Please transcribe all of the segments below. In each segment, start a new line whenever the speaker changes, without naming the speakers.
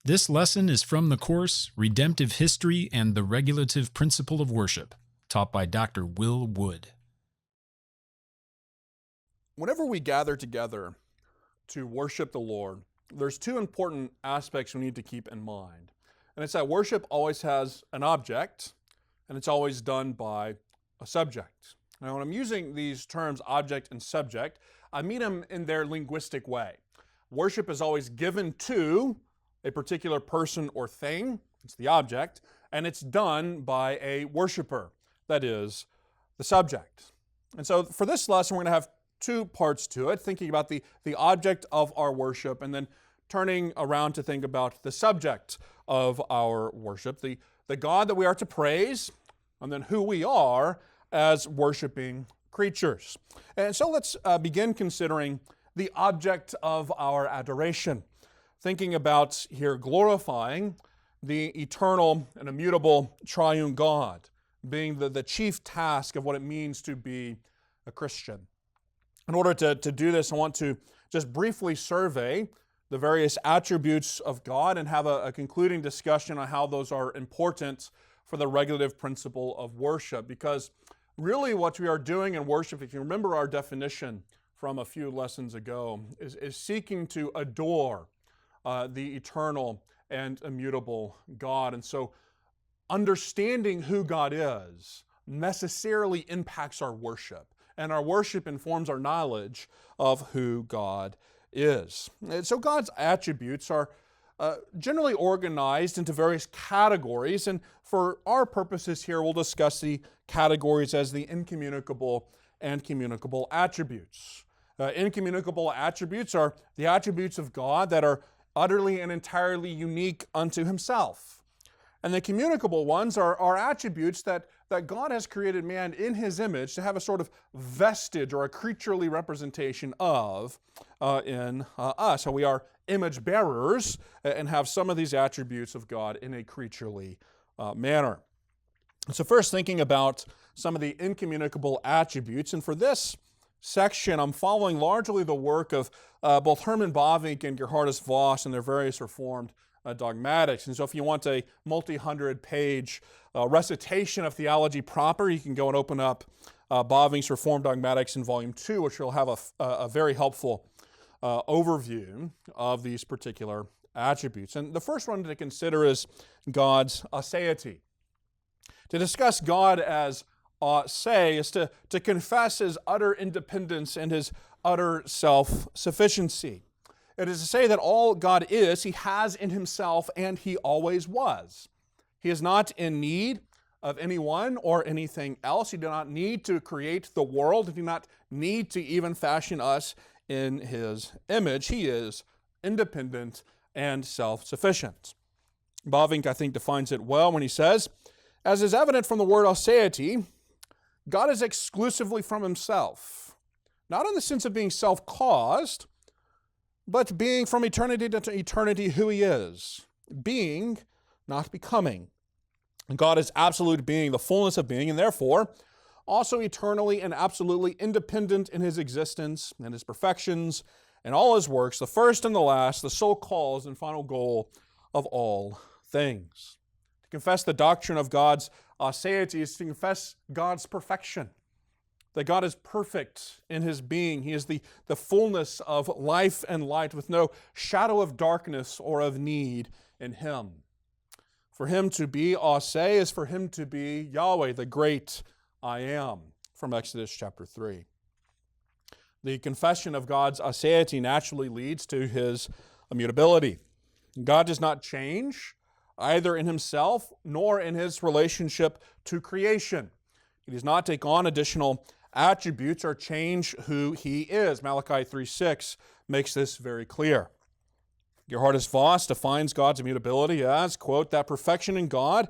This lesson is from the course Redemptive History and the Regulative Principle of Worship, taught by Dr. Will Wood.
Whenever we gather together to worship the Lord, there's two important aspects we need to keep in mind. And it's that worship always has an object, and it's always done by a subject. Now, when I'm using these terms, object and subject, I mean them in their linguistic way. Worship is always given to a particular person or thing, it's the object, and it's done by a worshiper, that is, the subject. And so for this lesson, we're going to have two parts to it, thinking about the object of our worship and then turning around to think about the subject of our worship, the God that we are to praise, and then who we are as worshiping creatures. And so let's begin considering the object of our adoration, thinking about here glorifying the eternal and immutable triune God, being the chief task of what it means to be a Christian. In order to do this, I want to just briefly survey the various attributes of God and have a concluding discussion on how those are important for the regulative principle of worship. Because really what we are doing in worship, if you remember our definition from a few lessons ago, is seeking to adore the eternal and immutable God. And so understanding who God is necessarily impacts our worship. And our worship informs our knowledge of who God is. And so God's attributes are generally organized into various categories. And for our purposes here, we'll discuss the categories as the incommunicable and communicable attributes. Incommunicable attributes are the attributes of God that are utterly and entirely unique unto Himself. And the communicable ones are attributes that God has created man in His image to have a sort of vestige or a creaturely representation of in us. So we are image bearers and have some of these attributes of God in a creaturely manner. So first, thinking about some of the incommunicable attributes, and for this section, I'm following largely the work of both Herman Bavinck and Gerhardus Voss and their various Reformed dogmatics. And so if you want a multi-hundred-page recitation of theology proper, you can go and open up Bavinck's Reformed Dogmatics in Volume 2, which will have a very helpful overview of these particular attributes. And the first one to consider is God's aseity. To discuss God as say is to confess His utter independence and His utter self-sufficiency. It is to say that all God is, He has in Himself and He always was. He is not in need of anyone or anything else. He did not need to create the world. He did not need to even fashion us in His image. He is independent and self-sufficient. Bavinck, I think, defines it well when he says, as is evident from the word aseity, God is exclusively from Himself, not in the sense of being self-caused, but being from eternity to eternity who He is, being, not becoming. God is absolute being, the fullness of being, and therefore also eternally and absolutely independent in His existence and His perfections and all His works, the first and the last, the sole cause and final goal of all things. To confess the doctrine of God's aseity is to confess God's perfection. That God is perfect in His being. He is the fullness of life and light with no shadow of darkness or of need in Him. For Him to be ase is for Him to be Yahweh, the great I am, from Exodus chapter 3. The confession of God's aseity naturally leads to His immutability. God does not change either in Himself nor in His relationship to creation. He does not take on additional attributes or change who He is. Malachi 3:6 makes this very clear. Gerhardus Voss defines God's immutability as, quote, that perfection in God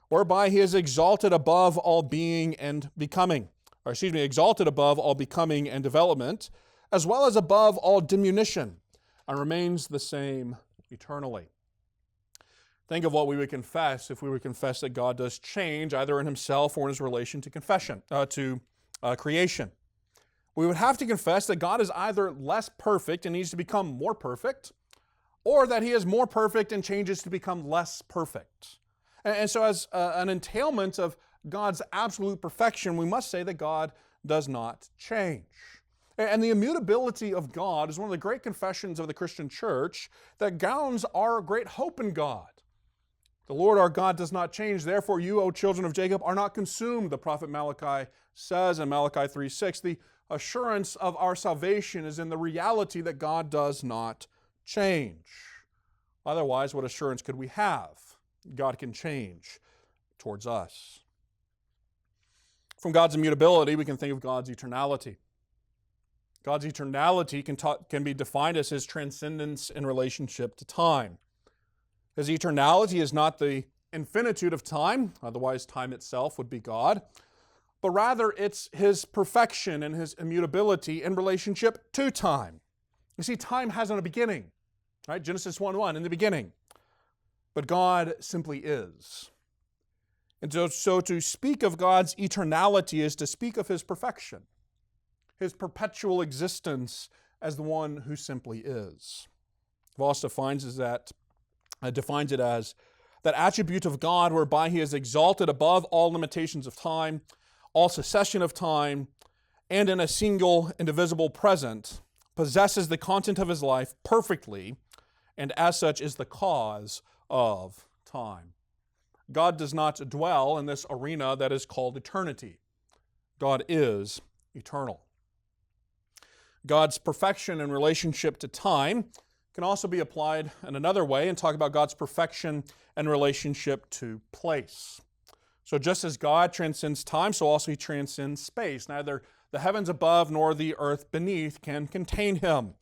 whereby He is exalted above all being and becoming, exalted above all becoming and development, as well as above all diminution, and remains the same eternally. Think of what we would confess if we would confess that God does change either in Himself or in His relation to creation. We would have to confess that God is either less perfect and needs to become more perfect, or that he is more perfect and changes to become less perfect. And so as an entailment of God's absolute perfection, we must say that God does not change. And the immutability of God is one of the great confessions of the Christian church that grounds our great hope in God. The Lord our God does not change, therefore you, O children of Jacob, are not consumed, the prophet Malachi says in Malachi 3:6. The assurance of our salvation is in the reality that God does not change. Otherwise, what assurance could we have? God can change towards us. From God's immutability, we can think of God's eternality. God's eternality can be defined as his transcendence in relationship to time. His eternality is not the infinitude of time, otherwise time itself would be God, but rather it's his perfection and his immutability in relationship to time. You see, time has a beginning, right? Genesis 1:1, in the beginning. But God simply is. And so to speak of God's eternality is to speak of his perfection, his perpetual existence as the one who simply is. Voss defines it as that attribute of God whereby he is exalted above all limitations of time, all succession of time, and in a single indivisible present, possesses the content of his life perfectly, and as such is the cause of time. God does not dwell in this arena that is called eternity. God is eternal. God's perfection in relationship to time can also be applied in another way and talk about God's perfection in relationship to place. So just as God transcends time, so also he transcends space. Neither the heavens above nor the earth beneath can contain him,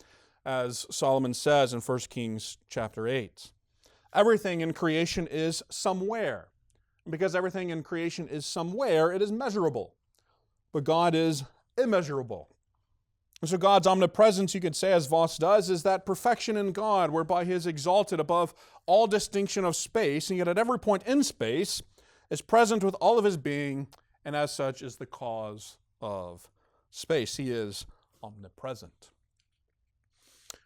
as Solomon says in 1 Kings chapter 8. Everything in creation is somewhere. And because everything in creation is somewhere, it is measurable. But God is immeasurable. And so God's omnipresence, you could say, as Voss does, is that perfection in God whereby he is exalted above all distinction of space, and yet at every point in space is present with all of his being, and as such is the cause of space. He is omnipresent.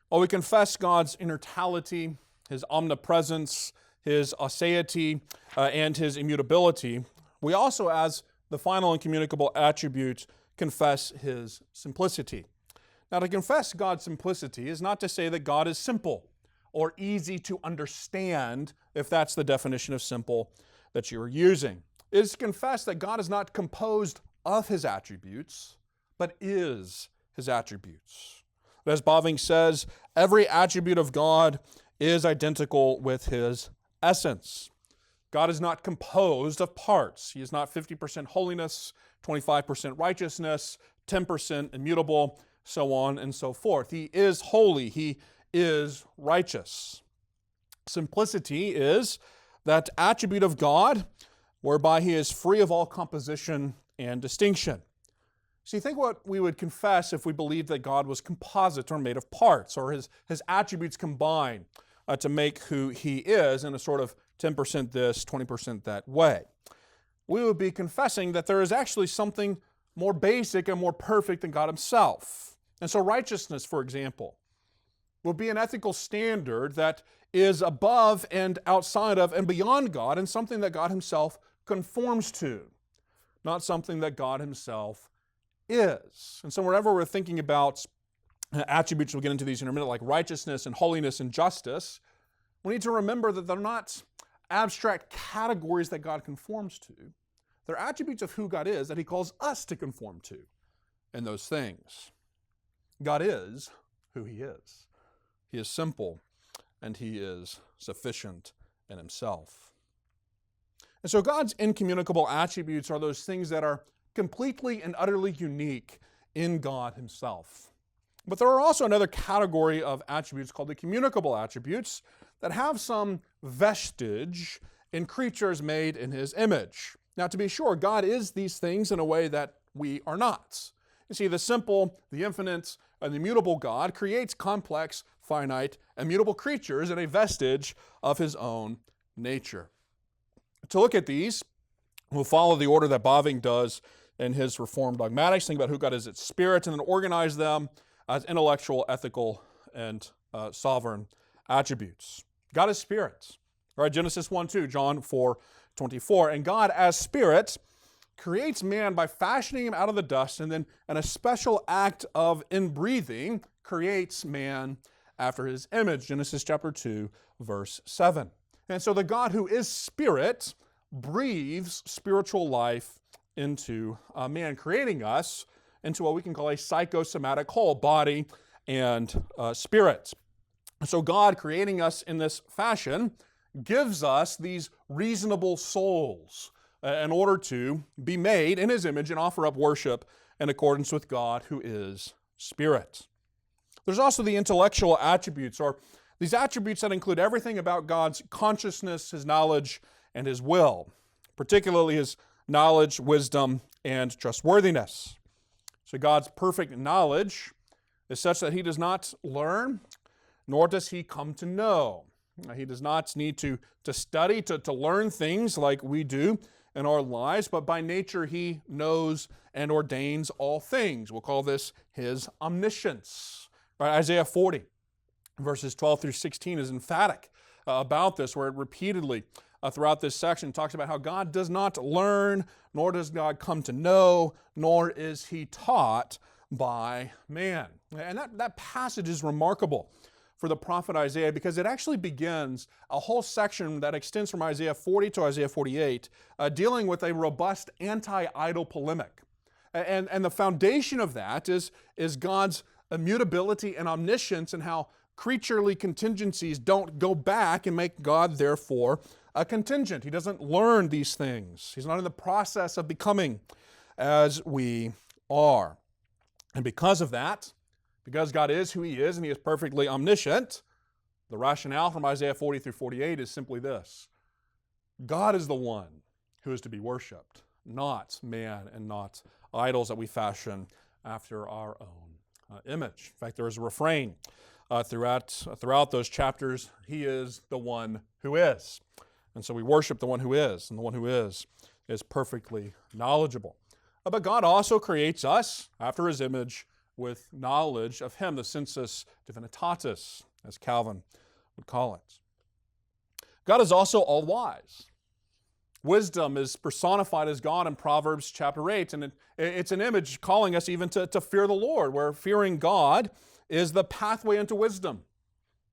While we confess God's inertality, his omnipresence, his aseity, and his immutability, we also, as the final incommunicable attribute, confess his simplicity. Now, to confess God's simplicity is not to say that God is simple or easy to understand, if that's the definition of simple that you are using. It is to confess that God is not composed of his attributes, but is his attributes. But as Bavinck says, every attribute of God is identical with his essence. God is not composed of parts. He is not 50% holiness, 25% righteousness, 10% immutable, so on and so forth. He is holy. He is righteous. Simplicity is that attribute of God whereby he is free of all composition and distinction. See, think what we would confess if we believed that God was composite or made of parts, or his attributes combine to make who he is in a sort of 10% this, 20% that way. We would be confessing that there is actually something more basic and more perfect than God himself. And so righteousness, for example, will be an ethical standard that is above and outside of and beyond God, and something that God himself conforms to, not something that God himself is. And so whenever we're thinking about attributes, we'll get into these in a minute, like righteousness and holiness and justice, we need to remember that they're not abstract categories that God conforms to. They're attributes of who God is that he calls us to conform to in those things. God is who he is. He is simple, and he is sufficient in himself. And so God's incommunicable attributes are those things that are completely and utterly unique in God himself. But there are also another category of attributes called the communicable attributes that have some vestige in creatures made in his image. Now, to be sure, God is these things in a way that we are not. You see, the simple, the infinite, and the immutable God creates complex, finite, immutable creatures in a vestige of his own nature. To look at these, we'll follow the order that Bavinck does in his Reformed Dogmatics, think about who God is as spirit, and then organize them as intellectual, ethical, and sovereign attributes. God is spirit. Right? Genesis 1:2, John 4:24. And God, as spirit, creates man by fashioning him out of the dust, and then in a special act of inbreathing, creates man after his image. Genesis chapter 2, verse 7. And so the God who is spirit breathes spiritual life into man, creating us into what we can call a psychosomatic whole, body and spirit. So God, creating us in this fashion, gives us these reasonable souls in order to be made in His image and offer up worship in accordance with God who is spirit. There's also the intellectual attributes, or these attributes that include everything about God's consciousness, His knowledge, and His will, particularly His knowledge, wisdom, and trustworthiness. So God's perfect knowledge is such that He does not learn, nor does He come to know. He does not need to study, to learn things like we do in our lives, but by nature He knows and ordains all things. We'll call this His omniscience. Right? Isaiah 40, verses 12 through 16 is emphatic about this, where it repeatedly throughout this section talks about how God does not learn, nor does God come to know, nor is He taught by man. And that passage is remarkable for the prophet Isaiah, because it actually begins a whole section that extends from Isaiah 40 to Isaiah 48, dealing with a robust anti-idol polemic. And the foundation of that is God's immutability and omniscience, and how creaturely contingencies don't go back and make God, therefore, a contingent. He doesn't learn these things. He's not in the process of becoming as we are. And because of that, because God is who He is and He is perfectly omniscient, the rationale from Isaiah 40 through 48 is simply this: God is the one who is to be worshiped, not man and not idols that we fashion after our own image. In fact, there is a refrain throughout those chapters: He is the one who is. And so we worship the one who is, and the one who is perfectly knowledgeable. But God also creates us after His image with knowledge of Him, the sensus divinitatis, as Calvin would call it. God is also all-wise. Wisdom is personified as God in Proverbs chapter 8, and it's an image calling us even to fear the Lord, where fearing God is the pathway into wisdom.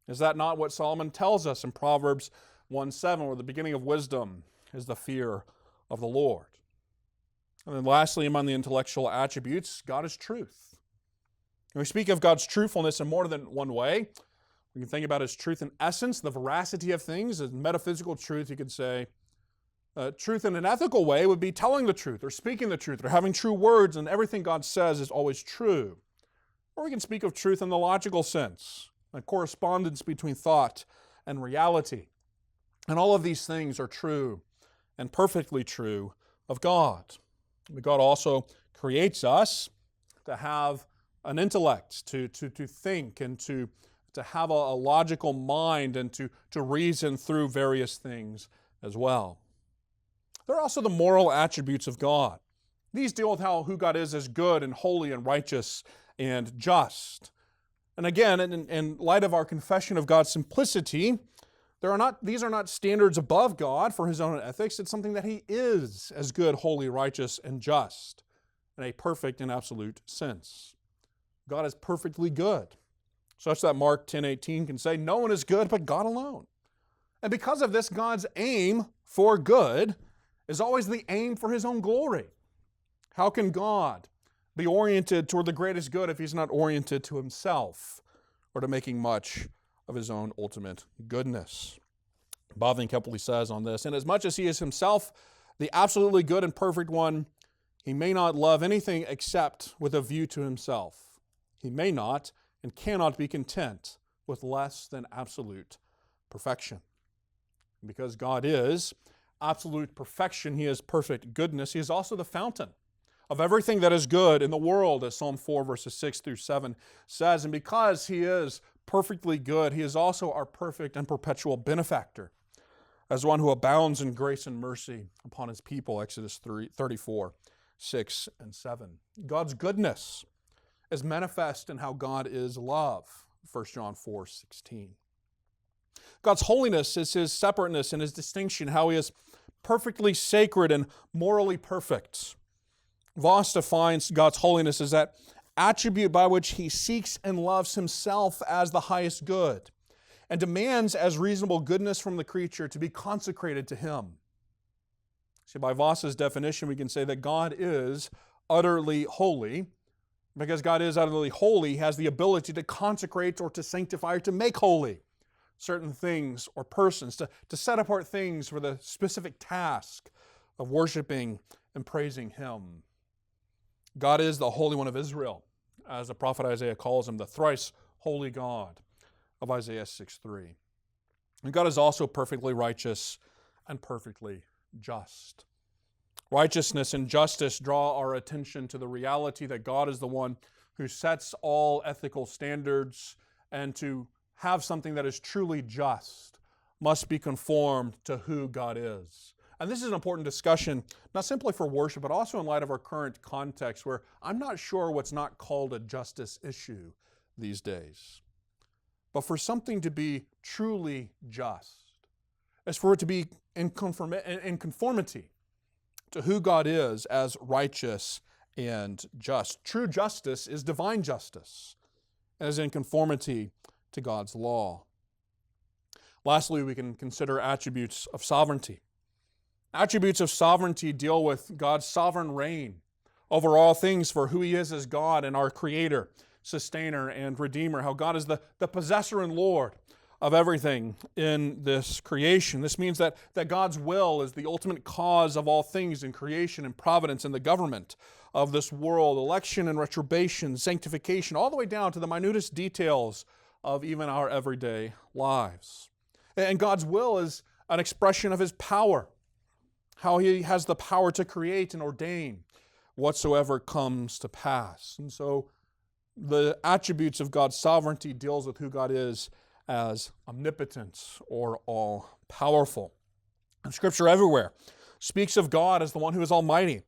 Is that not what Solomon tells us in Proverbs 1:7, where the beginning of wisdom is the fear of the Lord? And then lastly, among the intellectual attributes, God is truth. When we speak of God's truthfulness in more than one way, we can think about His truth in essence, the veracity of things. As metaphysical truth, you could say, truth in an ethical way would be telling the truth, or speaking the truth, or having true words, and everything God says is always true. Or we can speak of truth in the logical sense, a correspondence between thought and reality. And all of these things are true and perfectly true of God. But God also creates us to have an intellect, to think, and to have a logical mind, and to reason through various things as well. There are also the moral attributes of God. These deal with who God is as good and holy and righteous and just. And again, in light of our confession of God's simplicity, these are not standards above God for His own ethics. It's something that He is as good, holy, righteous, and just in a perfect and absolute sense. God is perfectly good, such that Mark 10:18 can say, "No one is good but God alone." And because of this, God's aim for good is always the aim for His own glory. How can God be oriented toward the greatest good if He's not oriented to Himself or to making much of His own ultimate goodness? Bothing Kepley says on this, "Inasmuch as He is Himself the absolutely good and perfect one, He may not love anything except with a view to Himself. He may not and cannot be content with less than absolute perfection." Because God is absolute perfection, He is perfect goodness, He is also the fountain of everything that is good in the world, as Psalm 4, verses 6 through 7 says. And because He is perfectly good, He is also our perfect and perpetual benefactor, as one who abounds in grace and mercy upon His people, Exodus 34, 6 and 7. God's goodness is manifest in how God is love, 1 John 4:16. God's holiness is his separateness and his distinction, how he is perfectly sacred and morally perfect. Voss defines God's holiness as that attribute by which he seeks and loves himself as the highest good and demands as reasonable goodness from the creature to be consecrated to him. See, by Voss's definition, we can say that God is utterly holy. Because God is utterly holy, he has the ability to consecrate or to sanctify or to make holy certain things or persons, to set apart things for the specific task of worshiping and praising him. God is the Holy One of Israel, as the prophet Isaiah calls him, the thrice holy God of Isaiah 6:3. And God is also perfectly righteous and perfectly just. Righteousness and justice draw our attention to the reality that God is the one who sets all ethical standards, and to have something that is truly just must be conformed to who God is. And this is an important discussion, not simply for worship, but also in light of our current context, where I'm not sure what's not called a justice issue these days. But for something to be truly just, is for it to be in conformity to who God is as righteous and just. True justice is divine justice, as in conformity to God's law. Lastly, we can consider attributes of sovereignty. Attributes of sovereignty deal with God's sovereign reign over all things, for who he is as God and our Creator, Sustainer, and Redeemer. How God is the possessor and Lord of everything in this creation. This means that God's will is the ultimate cause of all things in creation and providence and the government of this world, election and retrobation, sanctification, all the way down to the minutest details of even our everyday lives. And God's will is an expression of his power, how he has the power to create and ordain whatsoever comes to pass. And so the attributes of God's sovereignty deals with who God is as omnipotent or all-powerful. And Scripture everywhere speaks of God as the one who is almighty,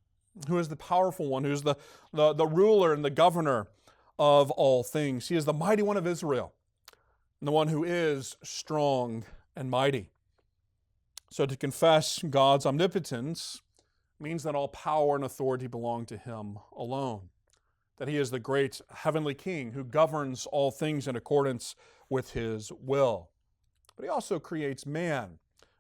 who is the powerful one, who is the ruler and the governor of all things. He is the mighty one of Israel, and the one who is strong and mighty. So to confess God's omnipotence means that all power and authority belong to him alone, that he is the great heavenly king who governs all things in accordance with his will. But he also creates man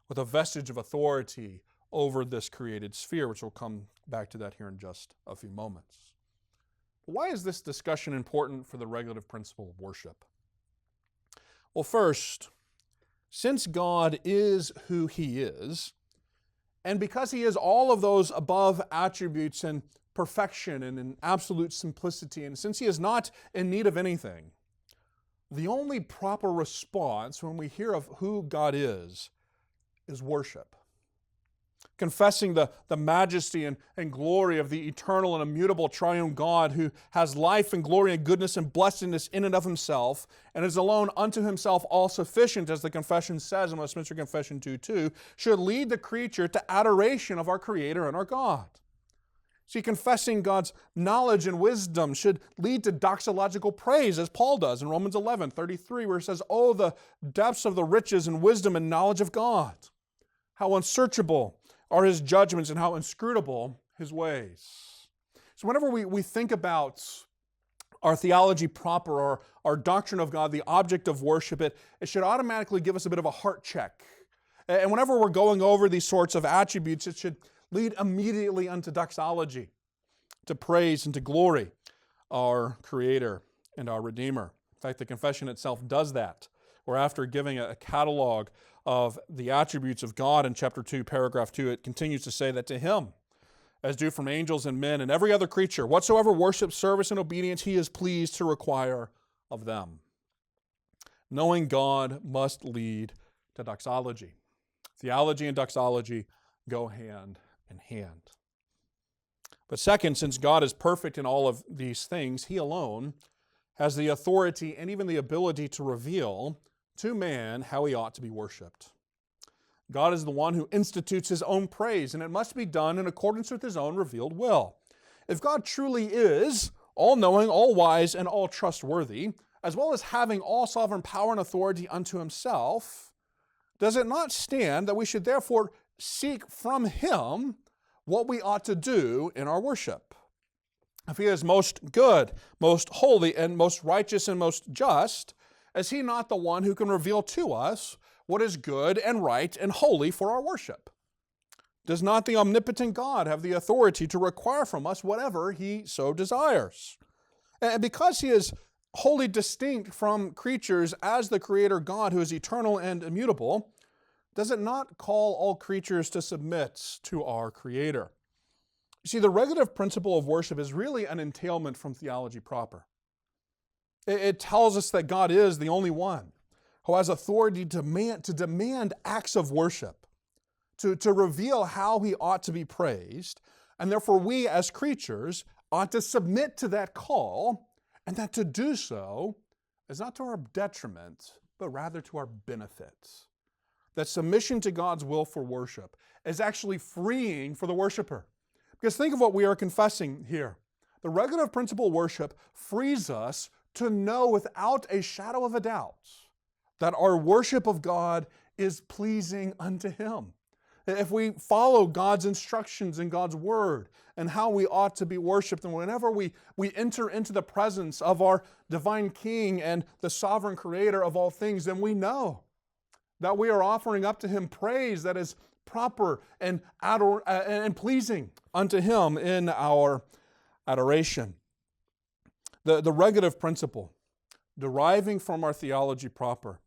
with a vestige of authority over this created sphere, which we'll come back to that here in just a few moments. But why is this discussion important for the regulative principle of worship? Well, first, since God is who he is, and because he is all of those above attributes in perfection and in absolute simplicity, and since he is not in need of anything, the only proper response when we hear of who God is worship. Confessing the majesty and glory of the eternal and immutable triune God who has life and glory and goodness and blessedness in and of himself and is alone unto himself all-sufficient, as the confession says in Westminster Confession 2:2, should lead the creature to adoration of our Creator and our God. See, confessing God's knowledge and wisdom should lead to doxological praise, as Paul does in Romans 11:33, where he says, "Oh, the depths of the riches and wisdom and knowledge of God! How unsearchable are his judgments and how inscrutable his ways." So whenever we think about our theology proper, or our doctrine of God, the object of worship, it should automatically give us a bit of a heart check. And whenever we're going over these sorts of attributes, it should lead immediately unto doxology, to praise and to glory our Creator and our Redeemer. In fact, the confession itself does that, where after giving a catalog of the attributes of God in chapter 2, paragraph 2, it continues to say that to him, as due from angels and men and every other creature, whatsoever worship, service, and obedience he is pleased to require of them. Knowing God must lead to doxology. Theology and doxology go hand in hand. But second, since God is perfect in all of these things, he alone has the authority and even the ability to reveal to man how he ought to be worshiped. God is the one who institutes his own praise, and it must be done in accordance with his own revealed will. If God truly is all-knowing, all-wise, and all-trustworthy, as well as having all sovereign power and authority unto himself, does it not stand that we should therefore seek from him what we ought to do in our worship? If he is most good, most holy, and most righteous and most just, is he not the one who can reveal to us what is good and right and holy for our worship? Does not the omnipotent God have the authority to require from us whatever he so desires? And because he is wholly distinct from creatures as the Creator God who is eternal and immutable, does it not call all creatures to submit to our Creator? You see, the regulative principle of worship is really an entailment from theology proper. It tells us that God is the only one who has authority to demand acts of worship, to reveal how he ought to be praised, and therefore we as creatures ought to submit to that call, and that to do so is not to our detriment, but rather to our benefit. That submission to God's will for worship is actually freeing for the worshiper. Because think of what we are confessing here. The regulative principle of worship frees us to know without a shadow of a doubt that our worship of God is pleasing unto him. If we follow God's instructions in God's word and how we ought to be worshiped, and whenever we enter into the presence of our divine King and the sovereign Creator of all things, then we know that we are offering up to him praise that is proper and pleasing unto him in our adoration. The regulative principle, deriving from our theology proper,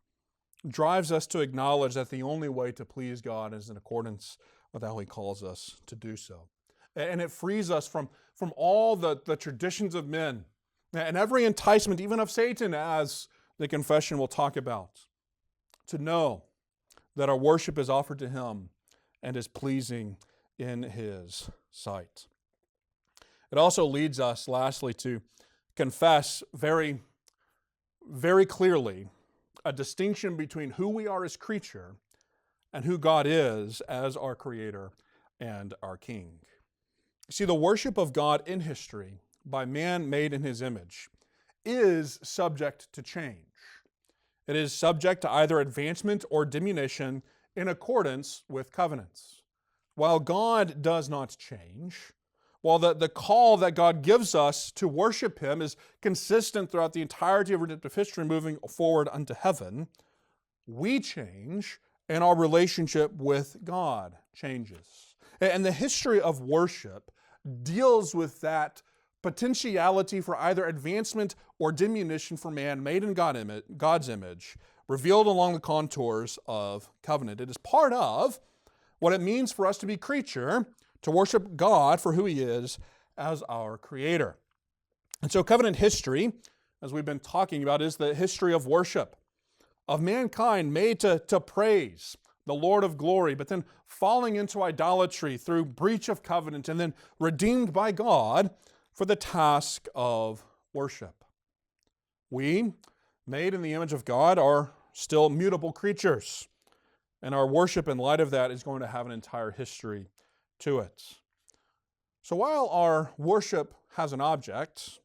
drives us to acknowledge that the only way to please God is in accordance with how he calls us to do so. And it frees us from all the traditions of men and every enticement, even of Satan, as the confession will talk about, to know that our worship is offered to him and is pleasing in his sight. It also leads us, lastly, to confess very, very clearly a distinction between who we are as creature and who God is as our Creator and our King. See, the worship of God in history by man made in his image is subject to change. It is subject to either advancement or diminution in accordance with covenants. While God does not change, while the call that God gives us to worship him is consistent throughout the entirety of redemptive history moving forward unto heaven, we change and our relationship with God changes. And the history of worship deals with that potentiality for either advancement or diminution for man made in God's image, revealed along the contours of covenant. It is part of what it means for us to be creature, to worship God for who he is as our Creator. And so covenant history, as we've been talking about, is the history of worship, of mankind made to praise the Lord of glory, but then falling into idolatry through breach of covenant, and then redeemed by God for the task of worship. We, made in the image of God, are still mutable creatures, and our worship in light of that is going to have an entire history to it. So while our worship has an object,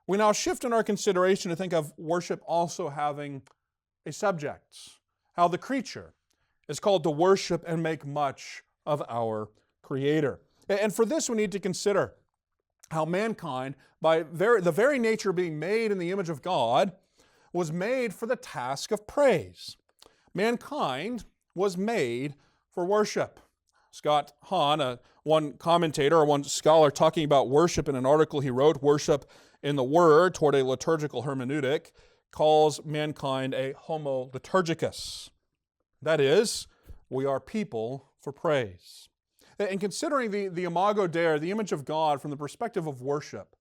we now shift in our consideration to think of worship also having a subject, how the creature is called to worship and make much of our Creator. And for this we need to consider how mankind, by the very nature of being made in the image of God, was made for the task of praise. Mankind was made for worship. Scott Hahn, one commentator or one scholar talking about worship in an article he wrote, Worship in the Word toward a Liturgical Hermeneutic, calls mankind a homo liturgicus. That is, we are people for praise. And considering the imago Dei, the image of God, from the perspective of worship,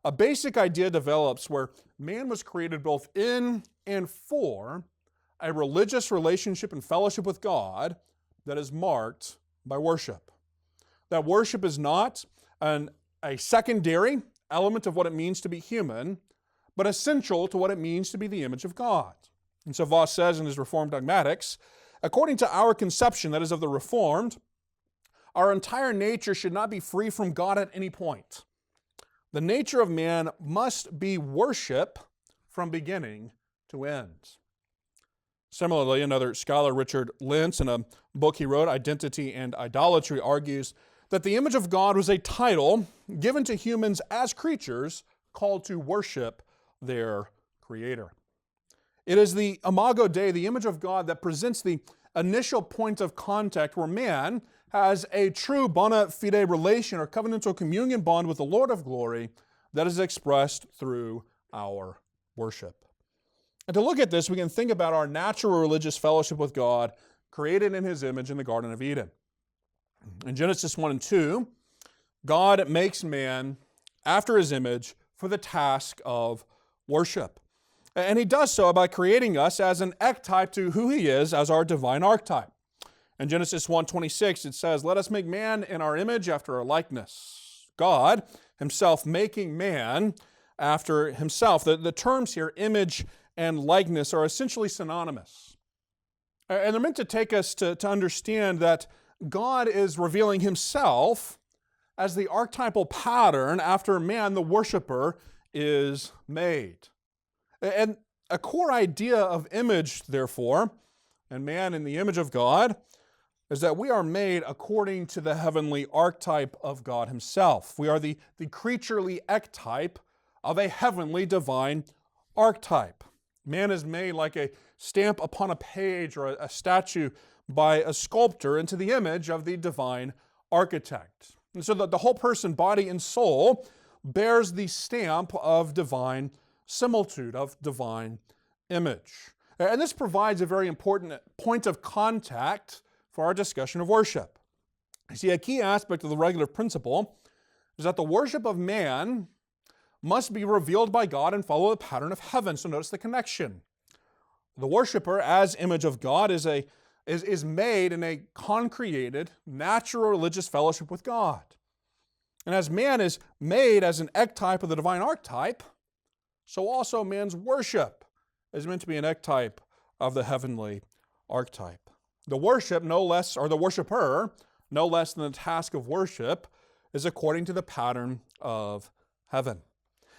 a basic idea develops where man was created both in and for a religious relationship and fellowship with God that is marked by worship. That worship is not a secondary element of what it means to be human, but essential to what it means to be the image of God. And so Voss says in his Reformed Dogmatics, according to our conception, that is of the Reformed, our entire nature should not be free from God at any point. The nature of man must be worship from beginning to end. Similarly, another scholar, Richard Lentz, in a book he wrote, Identity and Idolatry, argues that the image of God was a title given to humans as creatures called to worship their Creator. It is the Imago Dei, the image of God, that presents the initial point of contact where man has a true bona fide relation or covenantal communion bond with the Lord of glory that is expressed through our worship. And to look at this, we can think about our natural religious fellowship with God created in His image in the Garden of Eden. In Genesis 1 and 2, God makes man after His image for the task of worship. And He does so by creating us as an archetype to who He is as our divine archetype. In Genesis 1:26, it says, "Let us make man in our image after our likeness." God Himself making man after Himself. The terms here, image and likeness, are essentially synonymous. And they're meant to take us to understand that God is revealing Himself as the archetypal pattern after man, the worshiper, is made. And a core idea of image, therefore, and man in the image of God, is that we are made according to the heavenly archetype of God Himself. We are the creaturely archetype of a heavenly divine archetype. Man is made like a stamp upon a page or a statue by a sculptor into the image of the divine architect. And so that the whole person, body and soul, bears the stamp of divine similitude, of divine image. And this provides a very important point of contact for our discussion of worship. You see, a key aspect of the regulative principle is that the worship of man must be revealed by God and follow the pattern of heaven. So notice the connection. The worshiper, as image of God, is made in a concreated, natural religious fellowship with God. And as man is made as an archetype of the divine archetype, so also man's worship is meant to be an archetype of the heavenly archetype. The worship, no less, or the worshiper, no less than the task of worship, is according to the pattern of heaven.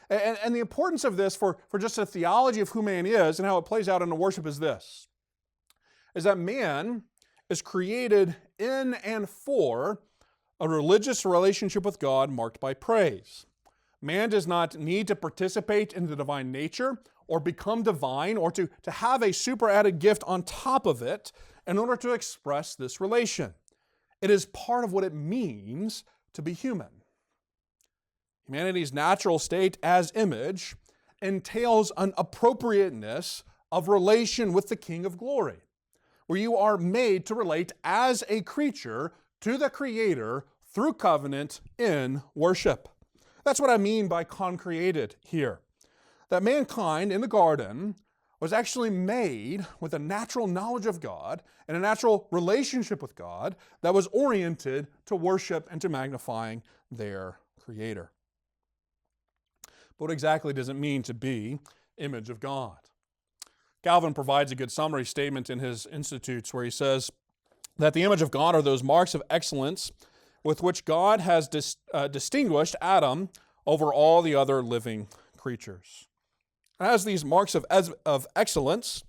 And the importance of this for just a theology of who man is and how it plays out in the worship is this, is that man is created in and for a religious relationship with God marked by praise. Man does not need to participate in the divine nature or become divine or to have a super added gift on top of it in order to express this relation. It is part of what it means to be human. Humanity's natural state as image entails an appropriateness of relation with the King of Glory, where you are made to relate as a creature to the Creator through covenant in worship. That's what I mean by concreated here. That mankind in the garden was actually made with a natural knowledge of God and a natural relationship with God that was oriented to worship and to magnifying their Creator. But what exactly does it mean to be image of God? Calvin provides a good summary statement in his Institutes where he says that the image of God are those marks of excellence with which God has distinguished Adam over all the other living creatures. As these marks of excellence,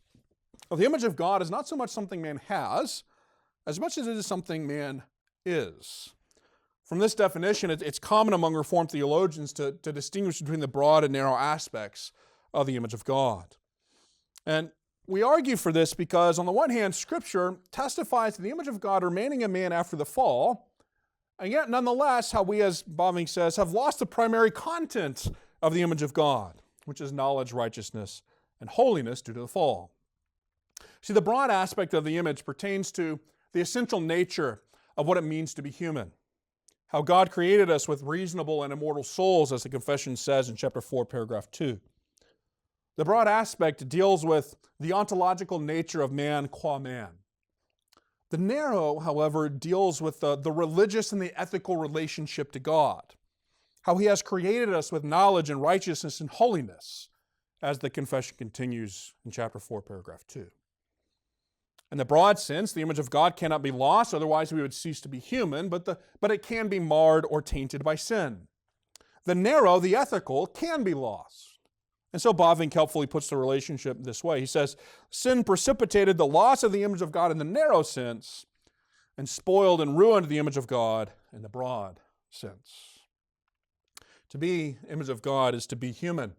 the image of God is not so much something man has, as much as it is something man is. From this definition, it's common among Reformed theologians to distinguish between the broad and narrow aspects of the image of God. And we argue for this because, on the one hand, Scripture testifies to the image of God remaining in man after the fall, and yet, nonetheless, how we, as Boving says, have lost the primary content of the image of God, which is knowledge, righteousness, and holiness due to the fall. See, the broad aspect of the image pertains to the essential nature of what it means to be human. How God created us with reasonable and immortal souls, as the confession says in chapter 4, paragraph 2. The broad aspect deals with the ontological nature of man qua man. The narrow, however, deals with the religious and the ethical relationship to God. How He has created us with knowledge and righteousness and holiness, as the confession continues in chapter 4, paragraph 2. In the broad sense, the image of God cannot be lost, otherwise we would cease to be human, but it can be marred or tainted by sin. The narrow, the ethical, can be lost. And so Bavinck helpfully puts the relationship this way. He says, sin precipitated the loss of the image of God in the narrow sense and spoiled and ruined the image of God in the broad sense. To be image of God is to be human,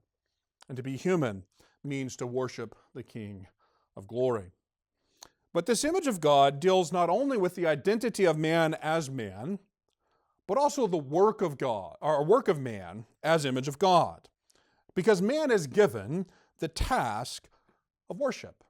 and to be human means to worship the King of glory. But this image of God deals not only with the identity of man as man, but also the work of God, or work of man as image of God. Because man is given the task of worship.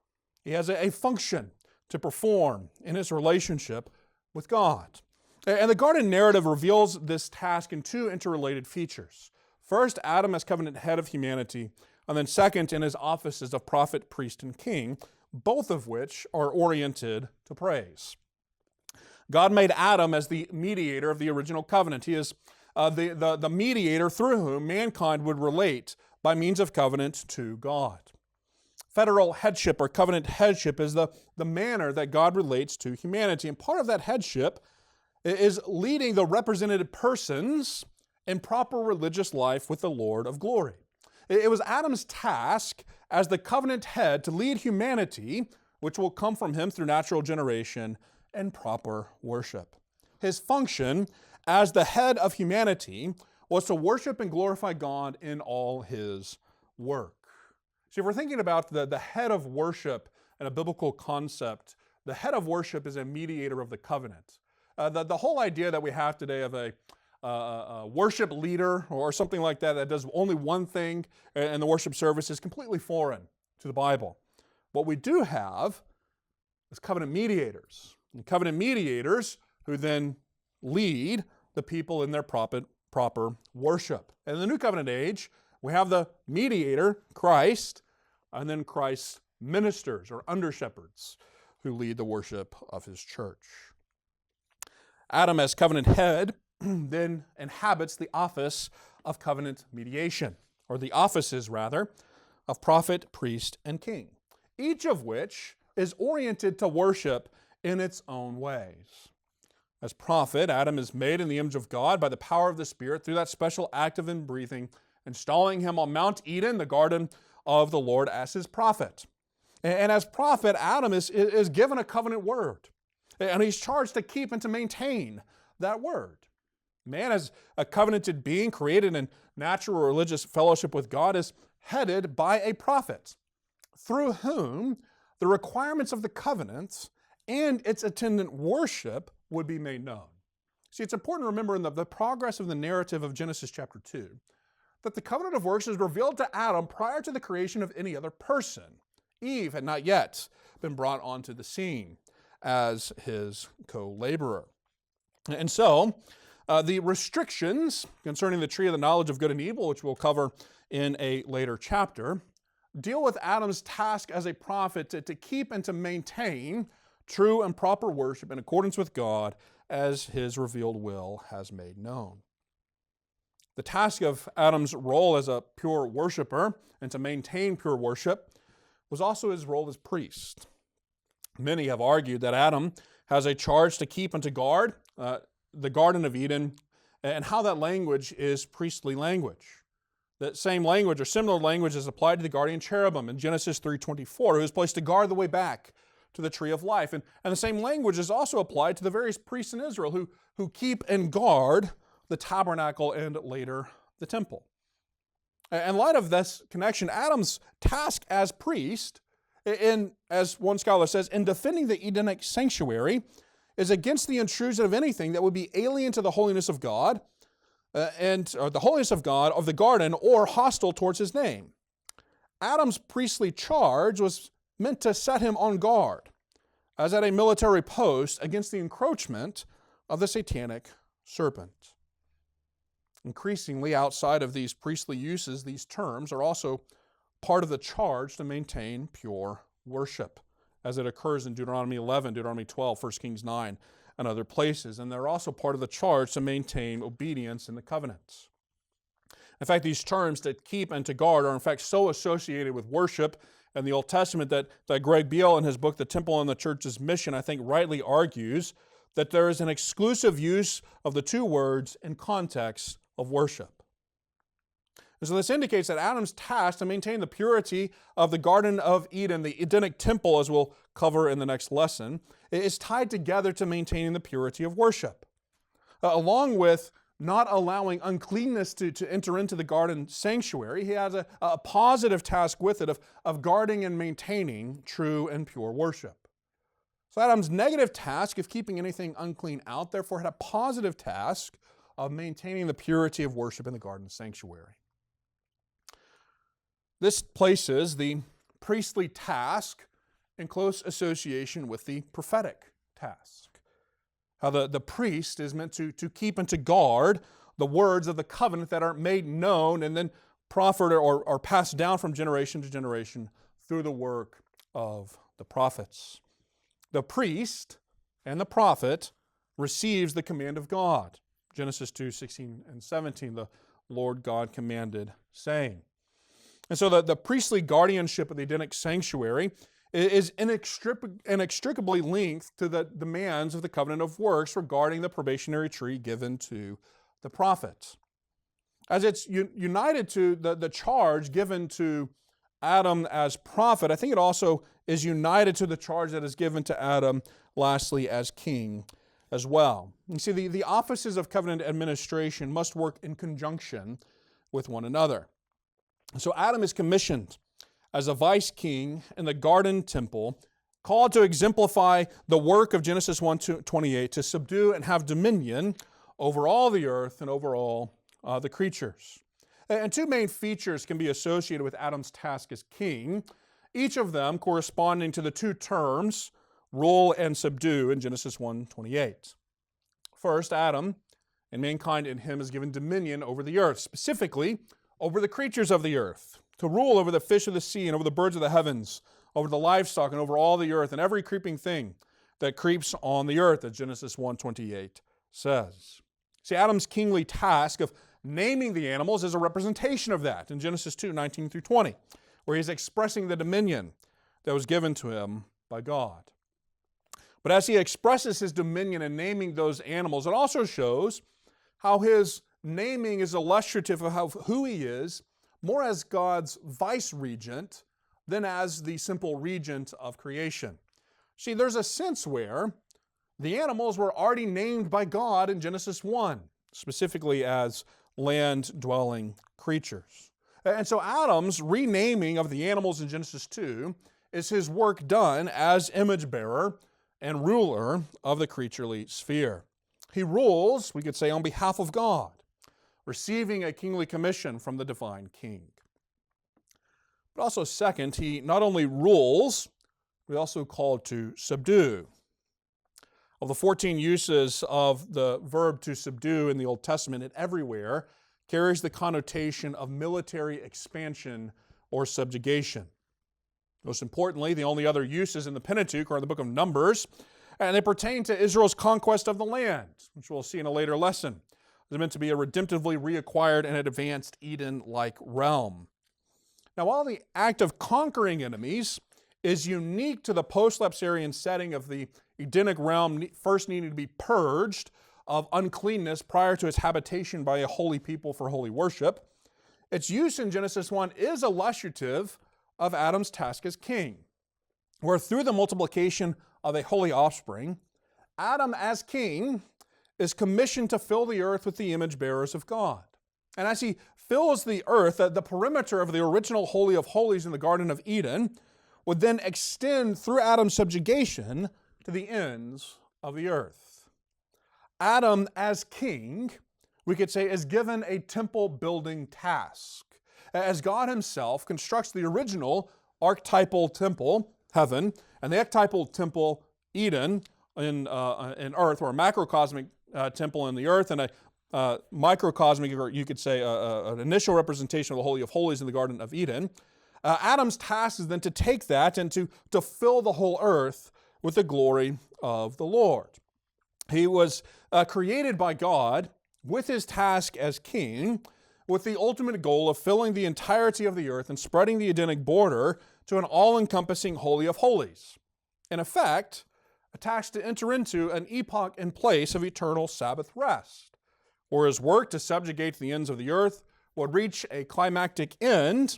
He has a function to perform in his relationship with God. And the garden narrative reveals this task in two interrelated features. First, Adam as covenant head of humanity, and then second, in his offices of prophet, priest, and king, both of which are oriented to praise. God made Adam as the mediator of the original covenant. He is the mediator through whom mankind would relate by means of covenant to God. Federal headship or covenant headship is the manner that God relates to humanity. And part of that headship is leading the represented persons in proper religious life with the Lord of glory. It was Adam's task as the covenant head to lead humanity, which will come from him through natural generation, and proper worship. His function as the head of humanity was to worship and glorify God in all his work. See, if we're thinking about the head of worship in a biblical concept, the head of worship is a mediator of the covenant. The whole idea that we have today of a worship leader or something like that that does only one thing in the worship service is completely foreign to the Bible. What we do have is covenant mediators. And covenant mediators who then lead the people in their proper worship. And in the New Covenant age, we have the mediator, Christ, and then Christ's ministers or under-shepherds who lead the worship of his church. Adam as covenant head then inhabits the office of covenant mediation, or the offices rather, of prophet, priest, and king, each of which is oriented to worship in its own ways. As prophet, Adam is made in the image of God by the power of the Spirit through that special act of inbreathing, installing him on Mount Eden, the garden of the Lord, as his prophet. And as prophet, Adam is given a covenant word, and he's charged to keep and to maintain that word. Man, as a covenanted being created in natural religious fellowship with God, is headed by a prophet, through whom the requirements of the covenant and its attendant worship would be made known. See, it's important to remember in the progress of the narrative of Genesis chapter 2 that the covenant of works is revealed to Adam prior to the creation of any other person. Eve had not yet been brought onto the scene as his co-laborer. And so, the restrictions concerning the tree of the knowledge of good and evil, which we'll cover in a later chapter, deal with Adam's task as a prophet to keep and to maintain true and proper worship in accordance with God as his revealed will has made known. The task of Adam's role as a pure worshiper and to maintain pure worship was also his role as priest. Many have argued that Adam has a charge to keep and to guard the Garden of Eden, and how that language is priestly language. That same language or similar language is applied to the guardian cherubim in Genesis 3:24, who is placed to guard the way back to the tree of life. And the same language is also applied to the various priests in Israel who keep and guard the tabernacle and later the temple. In light of this connection, Adam's task as priest, as one scholar says, in defending the Edenic sanctuary, is against the intrusion of anything that would be alien to the holiness of God, or the holiness of God of the garden, or hostile towards his name. Adam's priestly charge was meant to set him on guard, as at a military post, against the encroachment of the satanic serpent. Increasingly, outside of these priestly uses, these terms are also part of the charge to maintain pure worship, as it occurs in Deuteronomy 11, Deuteronomy 12, 1 Kings 9, and other places. And they're also part of the charge to maintain obedience in the covenants. In fact, these terms to keep and to guard are in fact so associated with worship in the Old Testament that Greg Beale in his book, The Temple and the Church's Mission, I think rightly argues that there is an exclusive use of the two words in context of worship. And so this indicates that Adam's task to maintain the purity of the Garden of Eden, the Edenic temple, as we'll cover in the next lesson, is tied together to maintaining the purity of worship. Along with not allowing uncleanness to enter into the garden sanctuary, he has a positive task with it of guarding and maintaining true and pure worship. So Adam's negative task of keeping anything unclean out, therefore, had a positive task of maintaining the purity of worship in the garden sanctuary. This places the priestly task in close association with the prophetic task. How the priest is meant to keep and to guard the words of the covenant that are made known and then proffered or passed down from generation to generation through the work of the prophets. The priest and the prophet receives the command of God. Genesis 2:16 and 17, the Lord God commanded, saying. And so the priestly guardianship of the Edenic sanctuary is inextricably linked to the demands of the covenant of works regarding the probationary tree given to the prophets. As it's united to the charge given to Adam as prophet, I think it also is united to the charge that is given to Adam, lastly, as king as well. You see, the offices of covenant administration must work in conjunction with one another. So Adam is commissioned as a vice king in the garden temple, called to exemplify the work of Genesis 1:28, to subdue and have dominion over all the earth and over all the creatures. And two main features can be associated with Adam's task as king, each of them corresponding to the two terms, rule and subdue, in Genesis 1:28. First, Adam and mankind in him is given dominion over the earth, specifically over the creatures of the earth, to rule over the fish of the sea and over the birds of the heavens, over the livestock and over all the earth and every creeping thing that creeps on the earth, as Genesis 1:28 says. See, Adam's kingly task of naming the animals is a representation of that in Genesis 2:19 through 20, where he's expressing the dominion that was given to him by God. But as he expresses his dominion in naming those animals, it also shows how his naming is illustrative of who he is, more as God's vice-regent than as the simple regent of creation. See, there's a sense where the animals were already named by God in Genesis 1, specifically as land-dwelling creatures. And so Adam's renaming of the animals in Genesis 2 is his work done as image-bearer and ruler of the creaturely sphere. He rules, we could say, on behalf of God, receiving a kingly commission from the divine king. But also, second, he not only rules, but also called to subdue. Of the 14 uses of the verb to subdue in the Old Testament, it everywhere carries the connotation of military expansion or subjugation. Most importantly, the only other uses in the Pentateuch are in the book of Numbers, and they pertain to Israel's conquest of the land, which we'll see in a later lesson. It's meant to be a redemptively reacquired and advanced Eden-like realm. Now, while the act of conquering enemies is unique to the post-lapsarian setting of the Edenic realm first needing to be purged of uncleanness prior to its habitation by a holy people for holy worship, its use in Genesis 1 is illustrative of Adam's task as king, where through the multiplication of a holy offspring, Adam as king is commissioned to fill the earth with the image bearers of God. And as he fills the earth, the perimeter of the original Holy of Holies in the Garden of Eden would then extend through Adam's subjugation to the ends of the earth. Adam as king, we could say, is given a temple building task, as God himself constructs the original archetypal temple, heaven, and the archetypal temple, Eden, in earth, or a macrocosmic temple in the earth, and a microcosmic, or you could say an initial representation of the Holy of Holies in the Garden of Eden. Adam's task is then to take that and to fill the whole earth with the glory of the Lord. He was created by God with his task as king, with the ultimate goal of filling the entirety of the earth and spreading the Edenic border to an all-encompassing Holy of Holies. In effect, a task to enter into an epoch and place of eternal Sabbath rest, where his work to subjugate the ends of the earth would reach a climactic end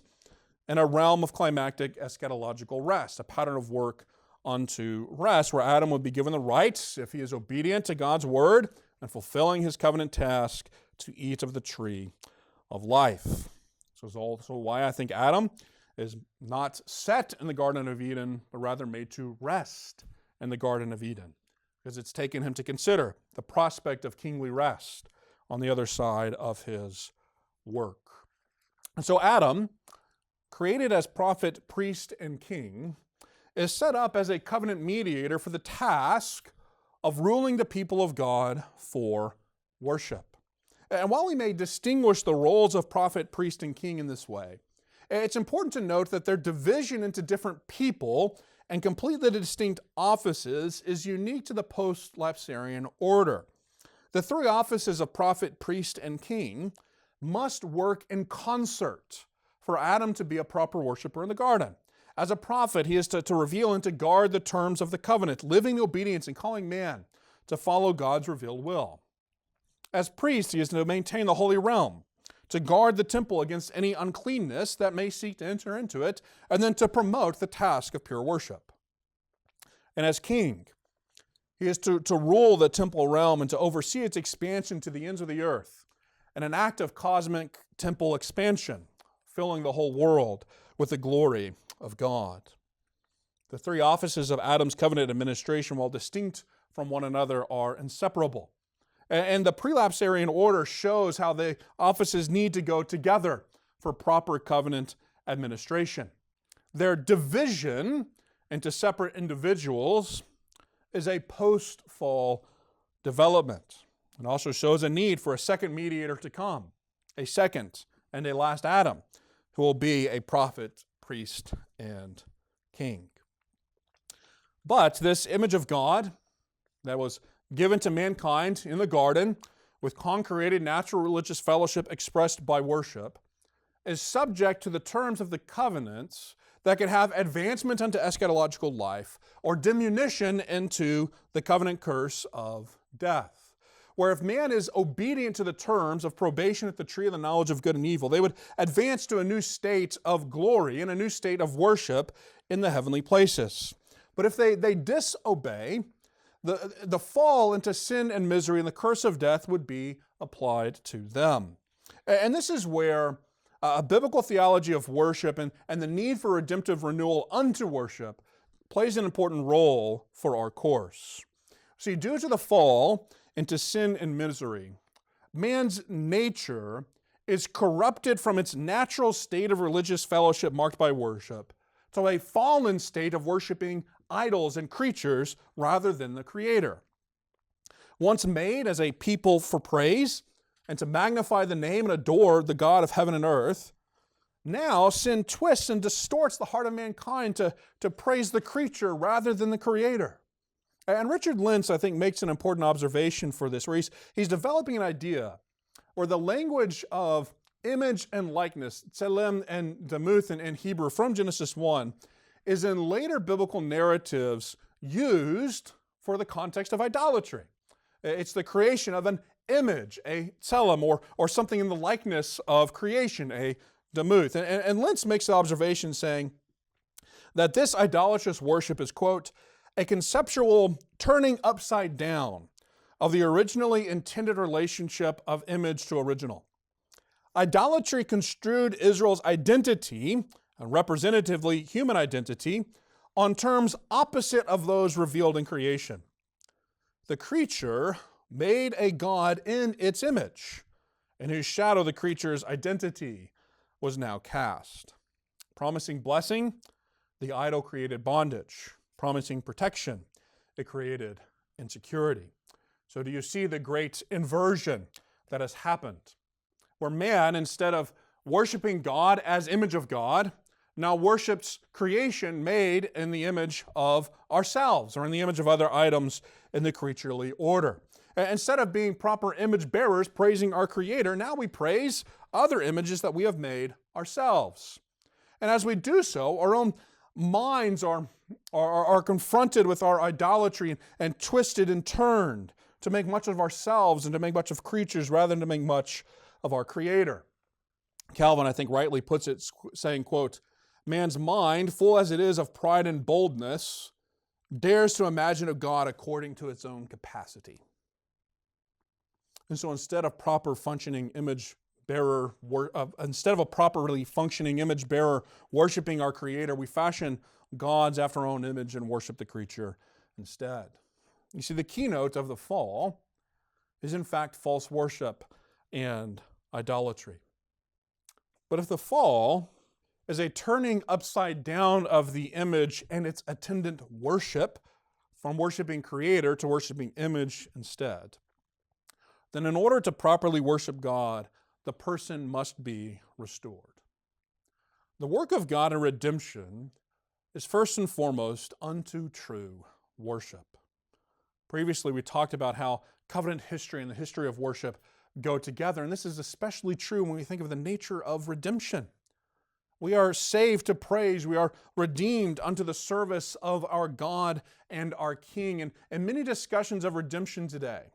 in a realm of climactic eschatological rest, a pattern of work unto rest, where Adam would be given the right, if he is obedient to God's word and fulfilling his covenant task, to eat of the tree of life. So is also why I think Adam is not set in the Garden of Eden, but rather made to rest in the Garden of Eden, because it's taken him to consider the prospect of kingly rest on the other side of his work. And so Adam, created as prophet, priest, and king, is set up as a covenant mediator for the task of ruling the people of God for worship. And while we may distinguish the roles of prophet, priest, and king in this way, it's important to note that their division into different people and completely distinct offices is unique to the post-lapsarian order. The three offices of prophet, priest, and king must work in concert for Adam to be a proper worshiper in the garden. As a prophet, he is to reveal and to guard the terms of the covenant, living in obedience and calling man to follow God's revealed will. As priest, he is to maintain the holy realm, to guard the temple against any uncleanness that may seek to enter into it, and then to promote the task of pure worship. And as king, he is to rule the temple realm and to oversee its expansion to the ends of the earth, in an act of cosmic temple expansion, filling the whole world with the glory of God. The three offices of Adam's covenant administration, while distinct from one another, are inseparable. And the prelapsarian order shows how the offices need to go together for proper covenant administration. Their division into separate individuals is a post-fall development. It also shows a need for a second mediator to come, a second and a last Adam, who will be a prophet, priest, and king. But this image of God that was given to mankind in the garden with concreated natural religious fellowship expressed by worship is subject to the terms of the covenants that can have advancement unto eschatological life or diminution into the covenant curse of death. Where if man is obedient to the terms of probation at the tree of the knowledge of good and evil, they would advance to a new state of glory and a new state of worship in the heavenly places. But if they disobey, the fall into sin and misery and the curse of death would be applied to them. And this is where a biblical theology of worship and the need for redemptive renewal unto worship plays an important role for our course. See, due to the fall into sin and misery, man's nature is corrupted from its natural state of religious fellowship marked by worship to a fallen state of worshiping idols and creatures rather than the Creator. Once made as a people for praise and to magnify the name and adore the God of heaven and earth, now sin twists and distorts the heart of mankind to praise the creature rather than the Creator. And Richard Lentz, I think, makes an important observation for this, where he's developing an idea where the language of image and likeness, tselem and demuth in Hebrew from Genesis 1, is in later biblical narratives used for the context of idolatry. It's the creation of an image, a tselem, or something in the likeness of creation, a demuth. And Lentz makes the observation saying that this idolatrous worship is, quote, a conceptual turning upside down of the originally intended relationship of image to original. Idolatry construed Israel's identity, and representatively human identity, on terms opposite of those revealed in creation. The creature made a God in its image, in whose shadow the creature's identity was now cast. Promising blessing, the idol created bondage. Promising protection, it created insecurity. So do you see the great inversion that has happened? Where man, instead of worshiping God as image of God, now worships creation made in the image of ourselves or in the image of other items in the creaturely order. Instead of being proper image bearers praising our Creator, now we praise other images that we have made ourselves. And as we do so, our own minds are confronted with our idolatry and twisted and turned to make much of ourselves and to make much of creatures rather than to make much of our Creator. Calvin, I think, rightly puts it, saying, quote, "Man's mind, full as it is of pride and boldness, dares to imagine a God according to its own capacity." And so instead of a properly functioning image bearer worshiping our Creator, we fashion gods after our own image and worship the creature instead. You see, the keynote of the fall is in fact false worship and idolatry. But if the fall is a turning upside down of the image and its attendant worship, from worshiping Creator to worshiping image instead, then in order to properly worship God, the person must be restored. The work of God in redemption is first and foremost unto true worship. Previously, we talked about how covenant history and the history of worship go together, and this is especially true when we think of the nature of redemption. We are saved to praise. We are redeemed unto the service of our God and our King. And in many discussions of redemption today,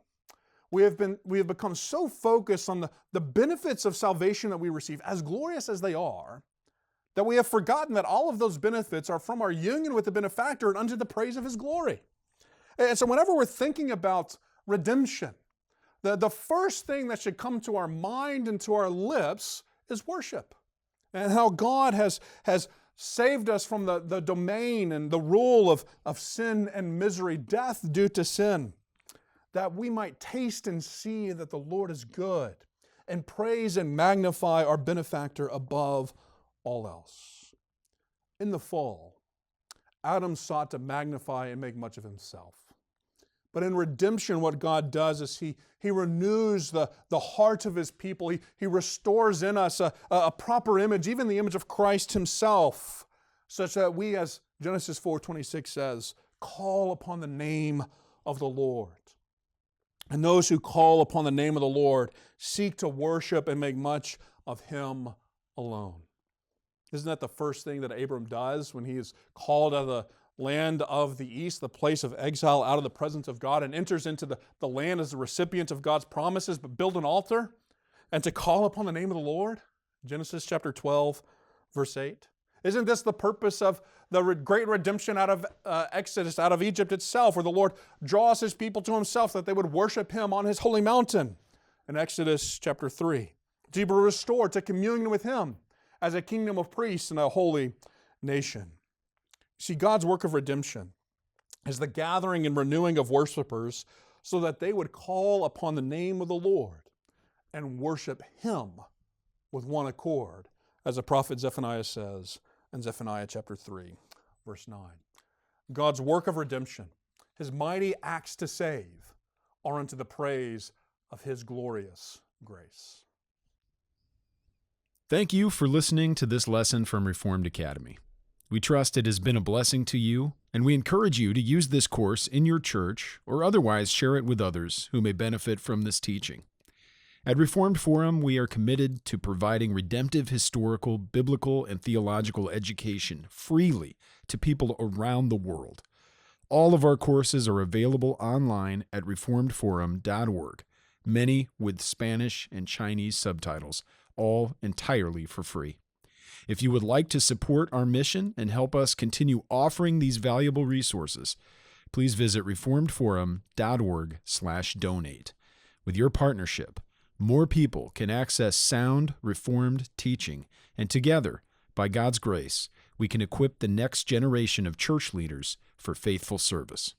we have become so focused on the benefits of salvation that we receive, as glorious as they are, that we have forgotten that all of those benefits are from our union with the benefactor and unto the praise of His glory. And so whenever we're thinking about redemption, the first thing that should come to our mind and to our lips is worship. And how God has saved us from the domain and the rule of sin and misery, death due to sin, that we might taste and see that the Lord is good and praise and magnify our benefactor above all else. In the fall, Adam sought to magnify and make much of himself. But in redemption, what God does is He renews the heart of His people. He restores in us a proper image, even the image of Christ Himself, such that we, as Genesis 4:26 says, call upon the name of the Lord. And those who call upon the name of the Lord seek to worship and make much of Him alone. Isn't that the first thing that Abram does when he is called out of the land of the east, the place of exile, out of the presence of God, and enters into the land as the recipient of God's promises, but build an altar and to call upon the name of the Lord? Genesis chapter 12, verse 8. Isn't this the purpose of the great redemption out of Exodus, out of Egypt itself, where the Lord draws His people to Himself that they would worship Him on His holy mountain? In Exodus chapter 3, to be restored to communion with Him as a kingdom of priests and a holy nation. See, God's work of redemption is the gathering and renewing of worshipers so that they would call upon the name of the Lord and worship Him with one accord, as the prophet Zephaniah says in Zephaniah chapter 3, verse 9. God's work of redemption, His mighty acts to save, are unto the praise of His glorious grace.
Thank you for listening to this lesson from Reformed Academy. We trust it has been a blessing to you, and we encourage you to use this course in your church or otherwise share it with others who may benefit from this teaching. At Reformed Forum, we are committed to providing redemptive historical, biblical, and theological education freely to people around the world. All of our courses are available online at reformedforum.org, many with Spanish and Chinese subtitles, all entirely for free. If you would like to support our mission and help us continue offering these valuable resources, please visit reformedforum.org/donate. With your partnership, more people can access sound, Reformed teaching, and together, by God's grace, we can equip the next generation of church leaders for faithful service.